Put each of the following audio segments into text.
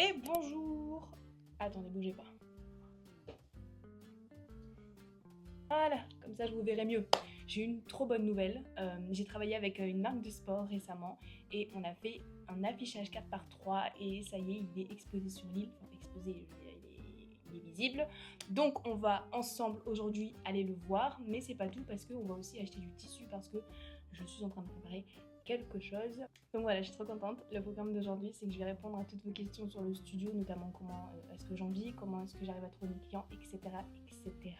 Et bonjour! Attendez, bougez pas. Voilà, comme ça je vous verrai mieux. J'ai une trop bonne nouvelle. J'ai travaillé avec une marque de sport récemment et on a fait un affichage 4x3 et ça y est, il est exposé sur l'île. Enfin, exposé, il est visible. Donc on va ensemble aujourd'hui aller le voir, mais c'est pas tout parce qu'on va aussi acheter du tissu parce que je suis en train de préparer quelque chose. Donc voilà, je suis trop contente. Le programme d'aujourd'hui, c'est que je vais répondre à toutes vos questions sur le studio, notamment comment est-ce que j'en vis, comment est-ce que j'arrive à trouver des clients, etc., etc.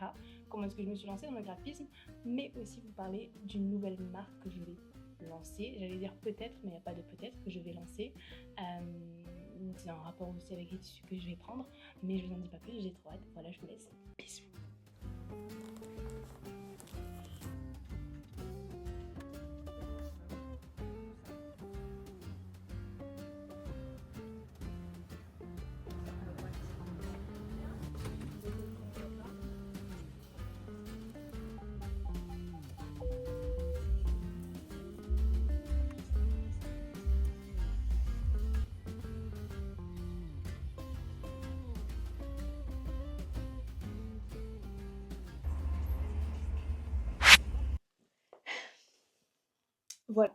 Comment est-ce que je me suis lancée dans le graphisme, mais aussi vous parler d'une nouvelle marque que je vais lancer. J'allais dire peut-être, mais il n'y a pas de peut-être que je vais lancer. C'est un rapport aussi avec les tissus que je vais prendre, mais je vous en dis pas plus, j'ai trop hâte. Voilà, je vous laisse. Bisous. Voilà.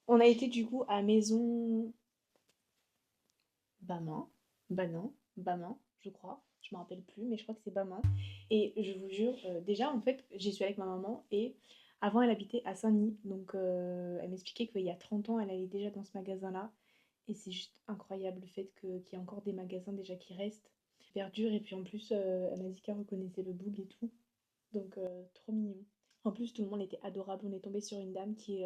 On a été du coup à Maison Bamin, Bamin, je crois. Je me rappelle plus, mais je crois que c'est Bamin. Et je vous jure, déjà en fait, j'y suis avec ma maman et avant elle habitait à Saint-Denis. Donc elle m'expliquait qu'il y a 30 ans, elle allait déjà dans ce magasin-là. Et c'est juste incroyable le fait qu'il y ait encore des magasins déjà qui restent. Hyper dur. Et puis en plus, elle m'a dit qu'elle reconnaissait le boug et tout. Donc trop mignon. En plus, tout le monde était adorable. On est tombé sur une dame qui,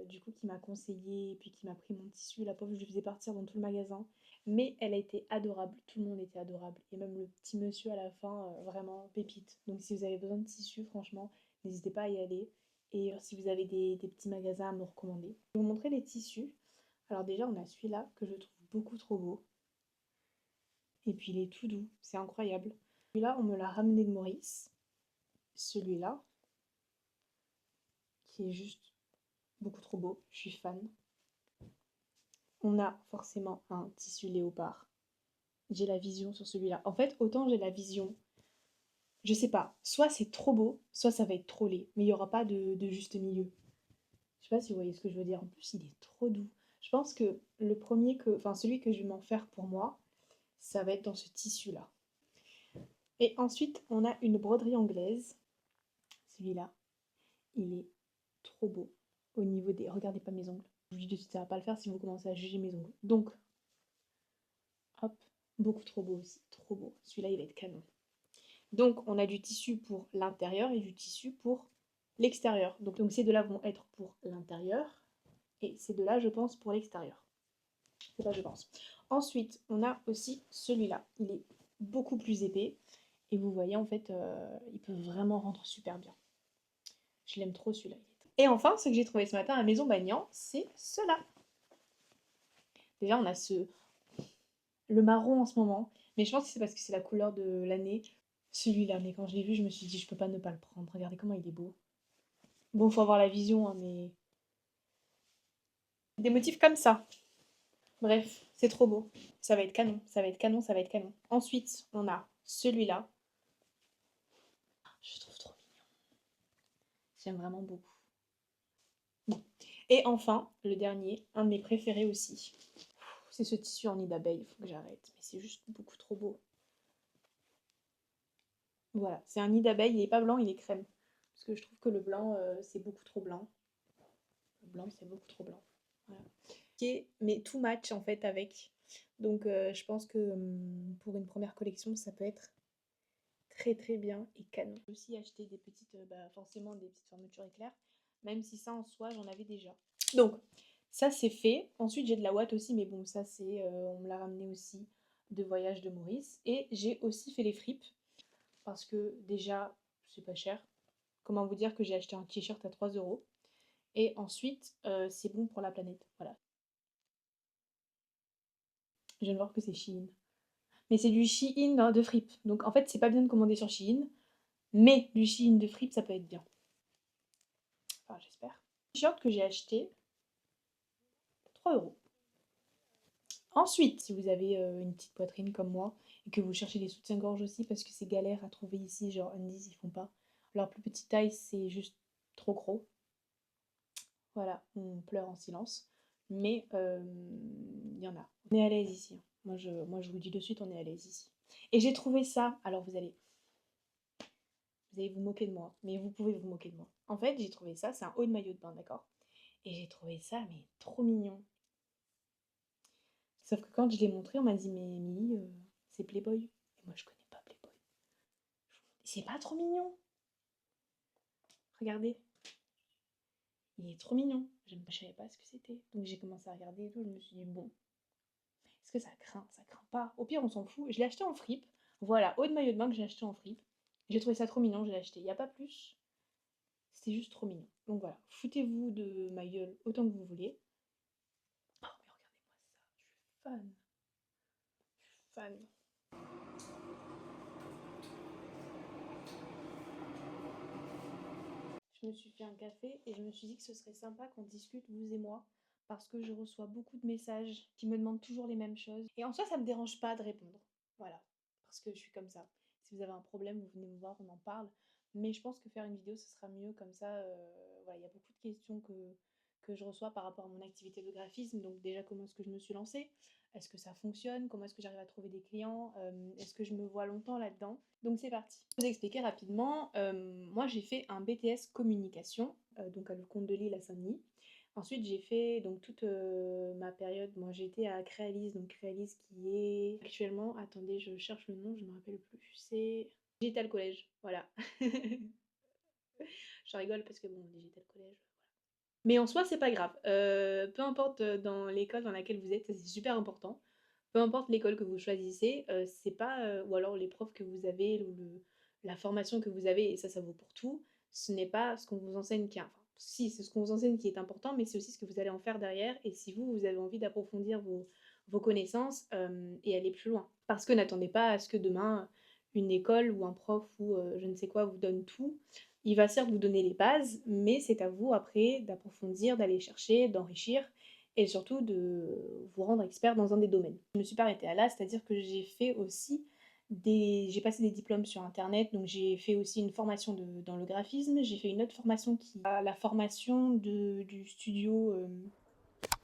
du coup, qui m'a conseillé et puis qui m'a pris mon tissu. La pauvre, je lui faisais partir dans tout le magasin. Mais elle a été adorable. Tout le monde était adorable. Et même le petit monsieur à la fin, vraiment pépite. Donc si vous avez besoin de tissu, franchement, n'hésitez pas à y aller. Et si vous avez des petits magasins à me recommander. Je vais vous montrer les tissus. Alors déjà, on a celui-là que je trouve beaucoup trop beau. Et puis il est tout doux. C'est incroyable. Celui-là, on me l'a ramené de Maurice. Celui-là, qui est juste beaucoup trop beau, je suis fan. On a forcément un tissu léopard. J'ai la vision sur celui-là. En fait, autant j'ai la vision, je sais pas, soit c'est trop beau, soit ça va être trop laid, mais il n'y aura pas de juste milieu. Je sais pas si vous voyez ce que je veux dire. En plus, il est trop doux. Je pense que le premier enfin celui que je vais m'en faire pour moi, ça va être dans ce tissu-là. Et ensuite, on a une broderie anglaise. Celui-là, il est trop beau. Au niveau des... Regardez pas mes ongles. Je vous dis de suite, ça va pas le faire si vous commencez à juger mes ongles. Donc, hop, beaucoup trop beau aussi. Trop beau. Celui-là, il va être canon. Donc, on a du tissu pour l'intérieur et du tissu pour l'extérieur. Donc ces deux-là vont être pour l'intérieur. Et ces deux-là, je pense, pour l'extérieur. C'est pas je pense. Ensuite, on a aussi celui-là. Il est beaucoup plus épais. Et vous voyez, en fait, il peut vraiment rendre super bien. Je l'aime trop celui-là. Et enfin, ce que j'ai trouvé ce matin à Maison Bagnan, c'est cela. Déjà, on a le marron en ce moment. Mais je pense que c'est parce que c'est la couleur de l'année. Celui-là, mais quand je l'ai vu, je me suis dit, je peux pas ne pas le prendre. Regardez comment il est beau. Bon, faut avoir la vision, hein, mais... Des motifs comme ça. Bref, c'est trop beau. Ça va être canon, ça va être canon, ça va être canon. Ensuite, on a celui-là. Je trouve trop mignon. J'aime vraiment beaucoup. Bon. Et enfin, le dernier, un de mes préférés aussi. C'est ce tissu en nid d'abeille, il faut que j'arrête. Mais c'est juste beaucoup trop beau. Voilà, c'est un nid d'abeille, il n'est pas blanc, il est crème. Parce que je trouve que le blanc, c'est beaucoup trop blanc. Le blanc, c'est beaucoup trop blanc. Voilà. Okay, mais tout match en fait avec. Donc je pense que pour une première collection, ça peut être très très bien et canon. J'ai aussi acheté des petites, forcément des petites fermetures éclairs, même si ça en soi, j'en avais déjà. Donc, ça c'est fait. Ensuite, j'ai de la ouate aussi, mais bon, ça c'est, on me l'a ramené aussi de voyage de Maurice. Et j'ai aussi fait les fripes, parce que déjà, c'est pas cher. Comment vous dire que j'ai acheté un t-shirt à 3 euros. Et ensuite, c'est bon pour la planète. Voilà. Je viens de voir que c'est Shein. Mais c'est du Shein hein, de fripe. Donc en fait, c'est pas bien de commander sur Shein. Mais du Shein de fripe, ça peut être bien. Enfin, j'espère. Le t-shirt que j'ai acheté, 3 euros. Ensuite, si vous avez une petite poitrine comme moi et que vous cherchez des soutiens-gorge aussi parce que c'est galère à trouver ici, genre Undies ils font pas. Leur plus petite taille c'est juste trop gros. Voilà, on pleure en silence. Mais il y en a. On est à l'aise ici, hein. Moi je vous le dis de suite, on est à l'aise ici. Et j'ai trouvé ça, alors vous allez vous moquer de moi, mais vous pouvez vous moquer de moi. En fait, j'ai trouvé ça, c'est un haut de maillot de bain, d'accord? Et j'ai trouvé ça, mais trop mignon. Sauf que quand je l'ai montré, on m'a dit, mais Émilie, c'est Playboy. Et moi, je connais pas Playboy. C'est pas trop mignon. Regardez, il est trop mignon. Je savais pas ce que c'était. Donc j'ai commencé à regarder et tout. Je me suis dit, bon, est-ce que ça craint? Ça craint pas. Au pire, on s'en fout. Je l'ai acheté en fripe. Voilà, haut de maillot de bain que j'ai acheté en fripe. J'ai trouvé ça trop mignon, je l'ai acheté. Il n'y a pas plus. C'était juste trop mignon. Donc voilà, foutez-vous de ma gueule autant que vous voulez. Oh, mais regardez-moi ça. Je suis fan. Je me suis fait un café et je me suis dit que ce serait sympa qu'on discute, vous et moi, parce que je reçois beaucoup de messages qui me demandent toujours les mêmes choses. Et en soi, ça me dérange pas de répondre. Voilà, parce que je suis comme ça. Si vous avez un problème, vous venez me voir, on en parle. Mais je pense que faire une vidéo, ce sera mieux comme ça. Voilà, il y a beaucoup de questions que je reçois par rapport à mon activité de graphisme. Donc déjà, comment est-ce que je me suis lancée? Est-ce que ça fonctionne? Comment est-ce que j'arrive à trouver des clients? Est-ce que je me vois longtemps là-dedans? Donc c'est parti. Pour vous expliquer rapidement, moi j'ai fait un BTS communication, donc à Le Comte de Lille à Saint-Denis. Ensuite j'ai fait donc toute ma période, moi j'étais à Créalise, donc Créalise qui est actuellement, attendez je cherche le nom, je me rappelle plus, c'est Digital Collège, voilà. Je rigole parce que bon, Digital Collège, mais en soi, c'est pas grave. Peu importe dans l'école dans laquelle vous êtes, ça c'est super important. Peu importe l'école que vous choisissez, c'est pas, ou alors les profs que vous avez, ou la formation que vous avez, et ça vaut pour tout, ce n'est pas ce qu'on vous enseigne qui est, enfin, si, c'est ce qu'on vous enseigne qui est important, mais c'est aussi ce que vous allez en faire derrière, et si vous avez envie d'approfondir vos connaissances et aller plus loin. Parce que n'attendez pas à ce que demain, une école ou un prof ou je ne sais quoi vous donne tout. Il va certes vous donner les bases, mais c'est à vous après d'approfondir, d'aller chercher, d'enrichir et surtout de vous rendre expert dans un des domaines. Je ne me suis pas arrêtée à là, c'est-à-dire que j'ai fait aussi j'ai passé des diplômes sur internet, donc j'ai fait aussi une formation dans le graphisme, j'ai fait une autre formation qui est la formation du studio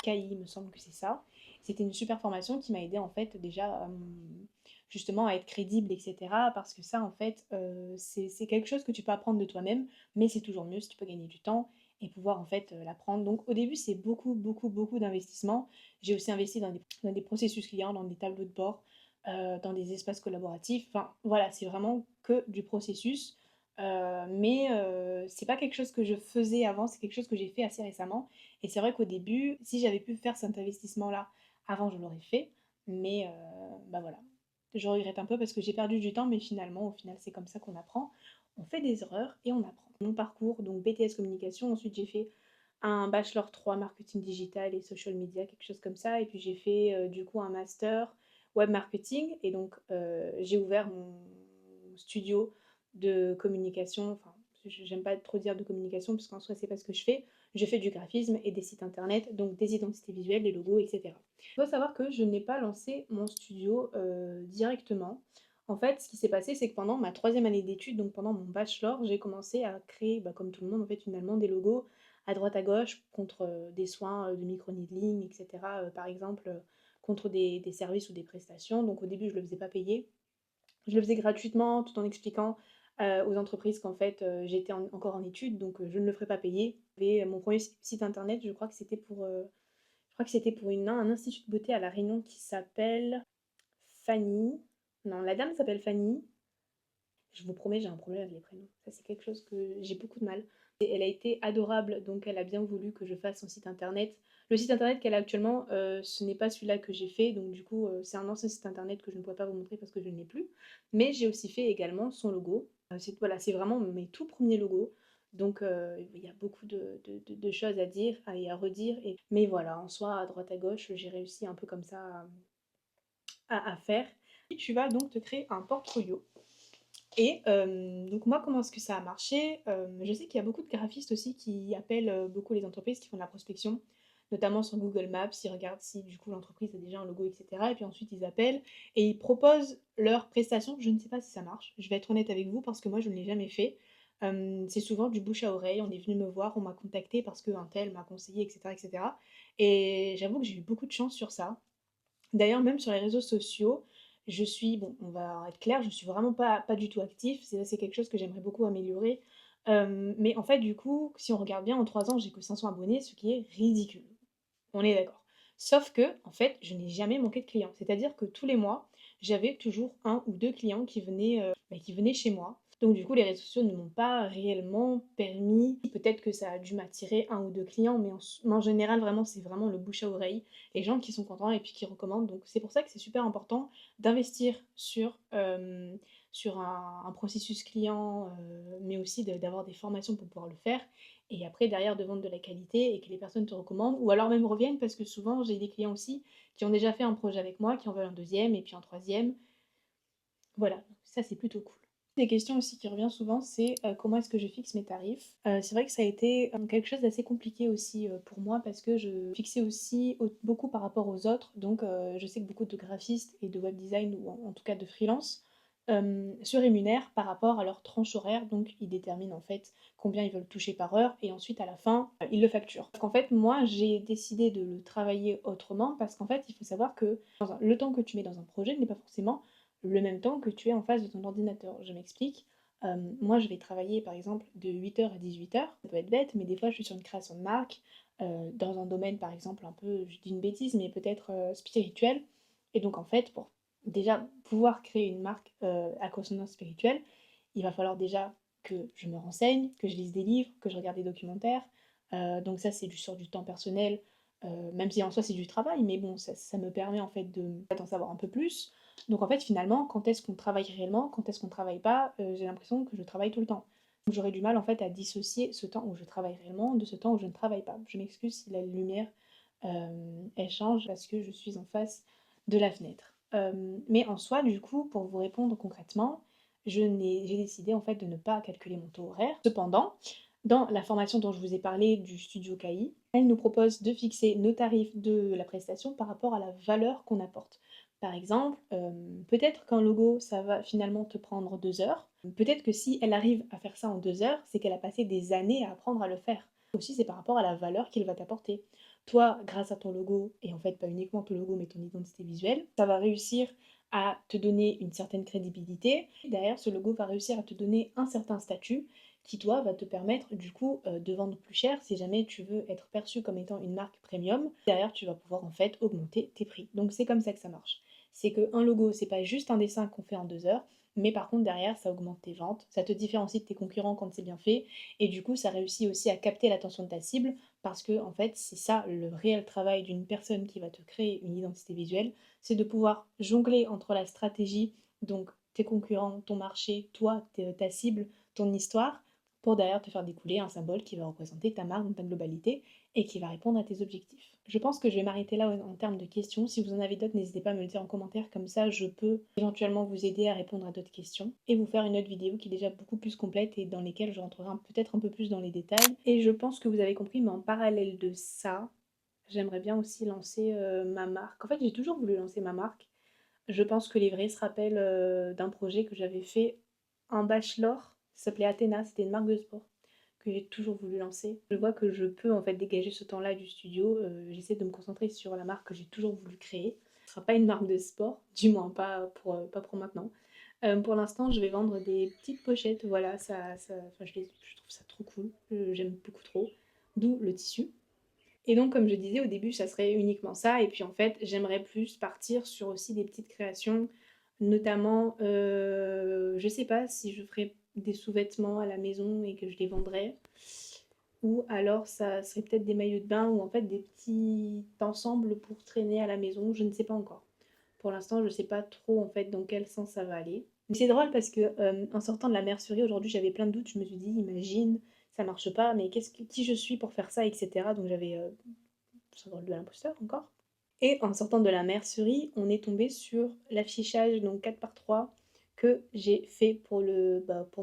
KI, il me semble que c'est ça. C'était une super formation qui m'a aidé en fait déjà justement à être crédible, etc. Parce que ça en fait c'est quelque chose que tu peux apprendre de toi-même, mais c'est toujours mieux si tu peux gagner du temps et pouvoir en fait l'apprendre. Donc au début c'est beaucoup d'investissement. J'ai aussi investi dans des processus clients, dans des tableaux de bord, dans des espaces collaboratifs. Enfin voilà, c'est vraiment que du processus. Mais c'est pas quelque chose que je faisais avant, c'est quelque chose que j'ai fait assez récemment. Et c'est vrai qu'au début, si j'avais pu faire cet investissement-là avant, je l'aurais fait. Mais bah voilà, je regrette un peu parce que j'ai perdu du temps, mais finalement, au final, c'est comme ça qu'on apprend. On fait des erreurs et on apprend. Mon parcours, donc BTS communication, ensuite j'ai fait un bachelor 3 marketing digital et social media, quelque chose comme ça. Et puis j'ai fait du coup un master web marketing. Et donc j'ai ouvert mon studio de communication. Enfin, j'aime pas trop dire de communication parce qu'en soi, c'est pas ce que je fais. Je fais du graphisme et des sites internet, donc des identités visuelles, des logos, etc. Il faut savoir que je n'ai pas lancé mon studio directement. En fait, ce qui s'est passé, c'est que pendant ma troisième année d'études, donc pendant mon bachelor, j'ai commencé à créer, bah, comme tout le monde, en fait, finalement, des logos à droite à gauche contre des soins de micro-needling, etc. Par exemple, contre des services ou des prestations. Donc au début, je ne le faisais pas payer. Je le faisais gratuitement tout en expliquant aux entreprises qu'en fait j'étais encore en études, donc je ne le ferai pas payer. J'avais mon premier site internet, je crois que c'était pour un institut de beauté à La Réunion qui s'appelle Fanny. Non, la dame s'appelle Fanny. Je vous promets, j'ai un problème avec les prénoms. Ça, c'est quelque chose que j'ai beaucoup de mal. Et elle a été adorable, donc elle a bien voulu que je fasse son site internet. Le site internet qu'elle a actuellement, ce n'est pas celui-là que j'ai fait, donc du coup, c'est un ancien site internet que je ne pourrais pas vous montrer parce que je ne l'ai plus. Mais j'ai aussi fait également son logo. Voilà, c'est vraiment mes tout premiers logos. Donc il y a beaucoup de choses à dire et à redire. Mais voilà, en soi, à droite à gauche, j'ai réussi un peu comme ça à faire. Et tu vas donc te créer un portfolio. Et donc moi, comment est-ce que ça a marché? Je sais qu'il y a beaucoup de graphistes aussi qui appellent beaucoup les entreprises qui font de la prospection. notamment sur Google Maps, ils regardent si du coup l'entreprise a déjà un logo, etc. Et puis ensuite ils appellent et ils proposent leurs prestations. Je ne sais pas si ça marche, je vais être honnête avec vous parce que moi je ne l'ai jamais fait. C'est souvent du bouche à oreille, on est venu me voir, on m'a contacté parce qu'un tel m'a conseillé, etc., etc. Et cetera. Et j'avoue que j'ai eu beaucoup de chance sur ça. D'ailleurs, même sur les réseaux sociaux, je suis, bon, on va être clair, je suis vraiment pas du tout active. C'est quelque chose que j'aimerais beaucoup améliorer. Mais en fait, du coup, si on regarde bien, en 3 ans, j'ai que 500 abonnés, ce qui est ridicule. On est d'accord. Sauf que, en fait, je n'ai jamais manqué de clients. C'est-à-dire que tous les mois, j'avais toujours un ou deux clients qui venaient chez moi. Donc du coup, les réseaux sociaux ne m'ont pas réellement permis. Peut-être que ça a dû m'attirer un ou deux clients, mais en général, vraiment, c'est vraiment le bouche à oreille. Les gens qui sont contents et puis qui recommandent. Donc c'est pour ça que c'est super important d'investir sur un processus client, mais aussi d'avoir des formations pour pouvoir le faire et après derrière de vendre de la qualité et que les personnes te recommandent ou alors même reviennent parce que souvent j'ai des clients aussi qui ont déjà fait un projet avec moi, qui en veulent un deuxième et puis un troisième. Voilà, ça c'est plutôt cool. Des questions aussi qui revient souvent, c'est comment est-ce que je fixe mes tarifs. C'est vrai que ça a été quelque chose d'assez compliqué aussi pour moi parce que je fixais aussi beaucoup par rapport aux autres. Donc je sais que beaucoup de graphistes et de web design ou en tout cas de freelance se rémunèrent par rapport à leur tranche horaire. Donc ils déterminent en fait combien ils veulent toucher par heure et ensuite à la fin ils le facturent. Donc en fait moi j'ai décidé de le travailler autrement parce qu'en fait il faut savoir que le temps que tu mets dans un projet n'est pas forcément le même temps que tu es en face de ton ordinateur. Je m'explique. Moi, je vais travailler par exemple de 8h à 18h. Ça peut être bête, mais des fois, je suis sur une création de marque, dans un domaine par exemple un peu, je dis une bêtise, mais peut-être spirituel. Et donc, en fait, pour déjà pouvoir créer une marque à consonance spirituelle, il va falloir déjà que je me renseigne, que je lise des livres, que je regarde des documentaires. Donc, ça, c'est sur du temps personnel, même si en soi, c'est du travail, mais bon, ça me permet en fait d'en savoir un peu plus. Donc en fait, finalement, quand est-ce qu'on travaille réellement, quand est-ce qu'on ne travaille pas, j'ai l'impression que je travaille tout le temps. Donc j'aurais du mal en fait à dissocier ce temps où je travaille réellement de ce temps où je ne travaille pas. Je m'excuse si la lumière elle change parce que je suis en face de la fenêtre. Mais en soi, du coup, pour vous répondre concrètement, j'ai décidé en fait de ne pas calculer mon taux horaire. Cependant, dans la formation dont je vous ai parlé du studio KI, elle nous propose de fixer nos tarifs de la prestation par rapport à la valeur qu'on apporte. Par exemple, peut-être qu'un logo, ça va finalement te prendre 2 heures. Peut-être que si elle arrive à faire ça en 2 heures, c'est qu'elle a passé des années à apprendre à le faire. Aussi, c'est par rapport à la valeur qu'il va t'apporter. Toi, grâce à ton logo, et en fait pas uniquement ton logo, mais ton identité visuelle, ça va réussir à te donner une certaine crédibilité. Derrière, ce logo va réussir à te donner un certain statut qui, toi, va te permettre du coup de vendre plus cher si jamais tu veux être perçu comme étant une marque premium. Derrière, tu vas pouvoir en fait augmenter tes prix. Donc c'est comme ça que ça marche. C'est qu'un logo, c'est pas juste un dessin qu'on fait en 2 heures, mais par contre derrière, ça augmente tes ventes, ça te différencie de tes concurrents quand c'est bien fait, et du coup, ça réussit aussi à capter l'attention de ta cible, parce que en fait, c'est ça le réel travail d'une personne qui va te créer une identité visuelle, c'est de pouvoir jongler entre la stratégie, donc tes concurrents, ton marché, toi, ta cible, ton histoire, pour derrière te faire découler un symbole qui va représenter ta marque dans ta globalité et qui va répondre à tes objectifs. Je pense que je vais m'arrêter là en termes de questions. Si vous en avez d'autres, n'hésitez pas à me le dire en commentaire, comme ça je peux éventuellement vous aider à répondre à d'autres questions et vous faire une autre vidéo qui est déjà beaucoup plus complète et dans lesquelles je rentrerai peut-être un peu plus dans les détails. Et je pense que vous avez compris, mais en parallèle de ça, j'aimerais bien aussi lancer ma marque. En fait, j'ai toujours voulu lancer ma marque. Je pense que les vrais se rappellent d'un projet que j'avais fait en bachelor, ça s'appelait Athéna, c'était une marque de sport que j'ai toujours voulu lancer. Je vois que je peux en fait dégager ce temps-là du studio, j'essaie de me concentrer sur la marque que j'ai toujours voulu créer. Ce ne sera pas une marque de sport, du moins pas pour maintenant. Pour l'instant, je vais vendre des petites pochettes, voilà, enfin, je trouve ça trop cool, j'aime beaucoup trop, d'où le tissu. Et donc, comme je disais au début, ça serait uniquement ça. Et puis en fait, j'aimerais plus partir sur aussi des petites créations, notamment, je sais pas si je ferais des sous-vêtements à la maison et que je les vendrais. Ou alors ça serait peut-être des maillots de bain ou en fait des petits ensembles pour traîner à la maison, je ne sais pas encore. Pour l'instant, je ne sais pas trop en fait dans quel sens ça va aller. Mais c'est drôle parce que en sortant de la mercerie aujourd'hui, j'avais plein de doutes. Je me suis dit, imagine, ça marche pas, mais qui je suis pour faire ça, etc. Donc j'avais syndrome de l'imposteur encore. Et en sortant de la mercerie, on est tombé sur l'affichage donc 4x3 que j'ai fait pour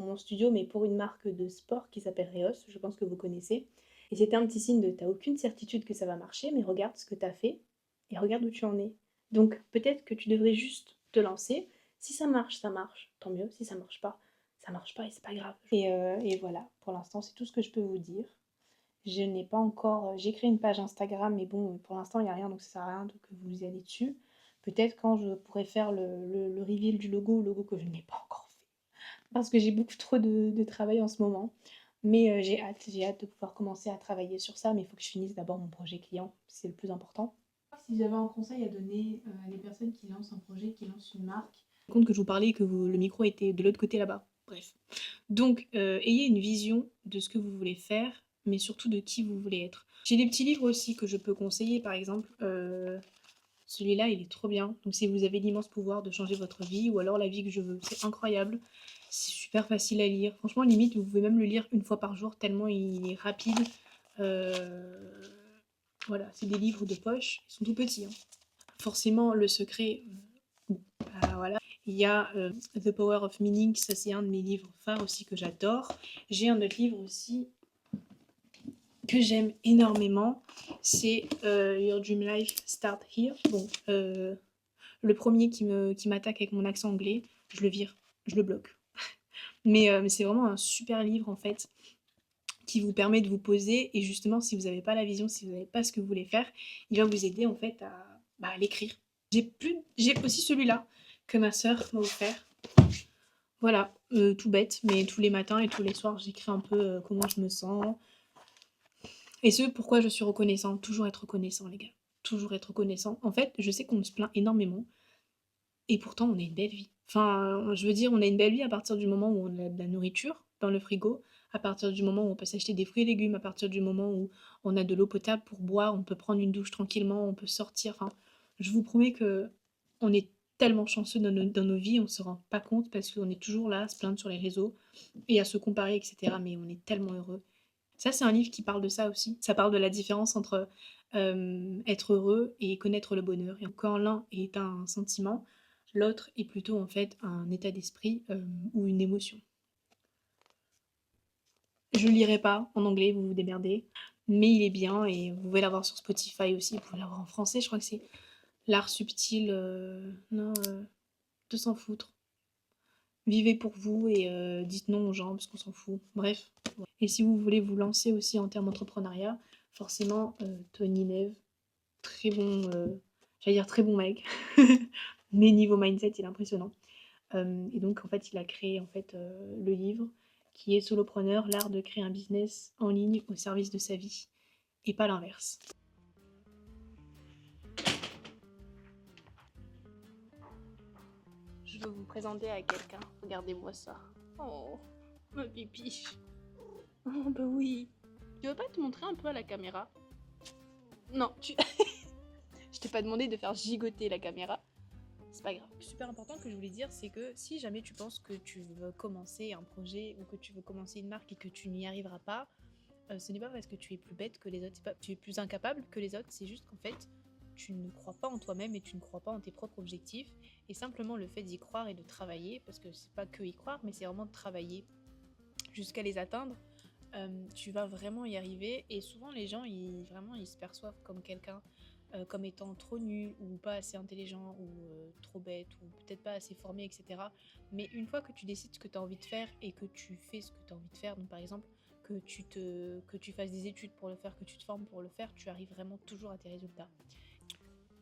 mon studio, mais pour une marque de sport qui s'appelle Reos, je pense que vous connaissez. Et c'était un petit signe de t'as aucune certitude que ça va marcher, mais regarde ce que t'as fait et regarde où tu en es. Donc peut-être que tu devrais juste te lancer. Si ça marche, tant mieux. Si ça marche pas et c'est pas grave. Et voilà, pour l'instant, c'est tout ce que je peux vous dire. Je n'ai pas encore. J'ai créé une page Instagram, mais bon, pour l'instant, il n'y a rien, donc ça sert à rien que vous allez dessus. Peut-être quand je pourrai faire le reveal du logo que je n'ai pas encore fait. Parce que j'ai beaucoup trop de travail en ce moment. Mais j'ai hâte de pouvoir commencer à travailler sur ça, mais il faut que je finisse d'abord mon projet client, c'est le plus important. Si j'avais un conseil à donner à des personnes qui lancent un projet, qui lancent une marque, compte que je vous parlais et que le micro était de l'autre côté là-bas. Bref. Donc, ayez une vision de ce que vous voulez faire, mais surtout de qui vous voulez être. J'ai des petits livres aussi que je peux conseiller, par exemple. Celui-là, il est trop bien. Donc, si vous avez l'immense pouvoir de changer votre vie, ou alors la vie que je veux, c'est incroyable. C'est super facile à lire. Franchement, limite, vous pouvez même le lire une fois par jour, tellement il est rapide. Voilà, c'est des livres de poche. Ils sont tout petits, hein. Forcément, Le Secret, voilà. Il y a The Power of Meaning, ça c'est un de mes livres phares aussi que j'adore. J'ai un autre livre aussi que j'aime énormément, c'est Your Dream Life Start Here. Bon, le premier qui m'attaque avec mon accent anglais, je le vire, je le bloque. Mais c'est vraiment un super livre en fait, qui vous permet de vous poser, et justement si vous n'avez pas la vision, si vous n'avez pas ce que vous voulez faire, il va vous aider en fait à l'écrire. J'ai aussi celui-là que ma sœur m'a offert. Voilà, tout bête, mais tous les matins et tous les soirs, j'écris un peu comment je me sens. Et ce, pourquoi je suis reconnaissant. Toujours être reconnaissant, les gars. Toujours être reconnaissant. En fait, je sais qu'on se plaint énormément, et pourtant, on a une belle vie. Enfin, je veux dire, on a une belle vie à partir du moment où on a de la nourriture dans le frigo, à partir du moment où on peut s'acheter des fruits et légumes, à partir du moment où on a de l'eau potable pour boire, on peut prendre une douche tranquillement, on peut sortir. Enfin, je vous promets que on est tellement chanceux dans nos vies, on se rend pas compte parce qu'on est toujours là à se plaindre sur les réseaux et à se comparer, etc. Mais on est tellement heureux. Ça, c'est un livre qui parle de ça aussi. Ça parle de la différence entre être heureux et connaître le bonheur. Et quand l'un est un sentiment, l'autre est plutôt en fait un état d'esprit ou une émotion. Je le lirai pas en anglais, vous vous démerdez, mais il est bien et vous pouvez l'avoir sur Spotify aussi, vous pouvez l'avoir en français, je crois que c'est L'art subtil, non, de s'en foutre. Vivez pour vous et dites non aux gens parce qu'on s'en fout. Bref. Ouais. Et si vous voulez vous lancer aussi en termes d'entrepreneuriat, forcément, Tony Neve, très bon, j'allais dire très bon mec, mais niveau mindset, il est impressionnant. Et donc, en fait, il a créé en fait, le livre qui est Solopreneur, l'art de créer un business en ligne au service de sa vie, et pas l'inverse. Je veux vous présenter à quelqu'un. Regardez-moi ça. Oh, ma pipiche. Oh, bah oui. Tu veux pas te montrer un peu à la caméra? Non, je t'ai pas demandé de faire gigoter la caméra. C'est pas grave. Super important que je voulais dire, c'est que si jamais tu penses que tu veux commencer un projet ou que tu veux commencer une marque et que tu n'y arriveras pas, ce n'est pas parce que tu es plus bête que les autres, tu es plus incapable que les autres, c'est juste qu'en fait, tu ne crois pas en toi-même et tu ne crois pas en tes propres objectifs. Et simplement le fait d'y croire et de travailler, parce que c'est pas que y croire, mais c'est vraiment de travailler jusqu'à les atteindre, tu vas vraiment y arriver. Et souvent les gens ils se perçoivent comme quelqu'un, comme étant trop nul ou pas assez intelligent ou trop bête ou peut-être pas assez formé, etc. Mais une fois que tu décides ce que tu as envie de faire et que tu fais ce que tu as envie de faire, donc par exemple que tu fasses des études pour le faire, que tu te formes pour le faire, tu arrives vraiment toujours à tes résultats.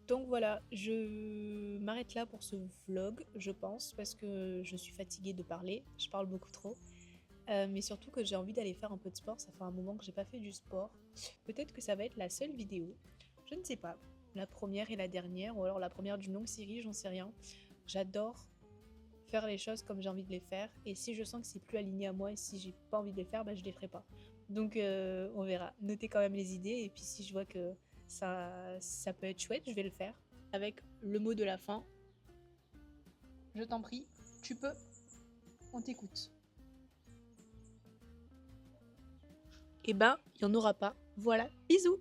Donc voilà, je m'arrête là pour ce vlog, je pense, parce que je suis fatiguée de parler, je parle beaucoup trop. Mais surtout que j'ai envie d'aller faire un peu de sport, ça fait un moment que j'ai pas fait du sport. Peut-être que ça va être la seule vidéo, je ne sais pas, la première et la dernière, ou alors la première d'une longue série, j'en sais rien. J'adore faire les choses comme j'ai envie de les faire, et si je sens que c'est plus aligné à moi et si j'ai pas envie de les faire, bah je les ferai pas. Donc on verra, notez quand même les idées, et puis si je vois que ça peut être chouette, je vais le faire. Avec le mot de la fin, je t'en prie, tu peux, on t'écoute. Eh ben, il n'y en aura pas. Voilà, bisous!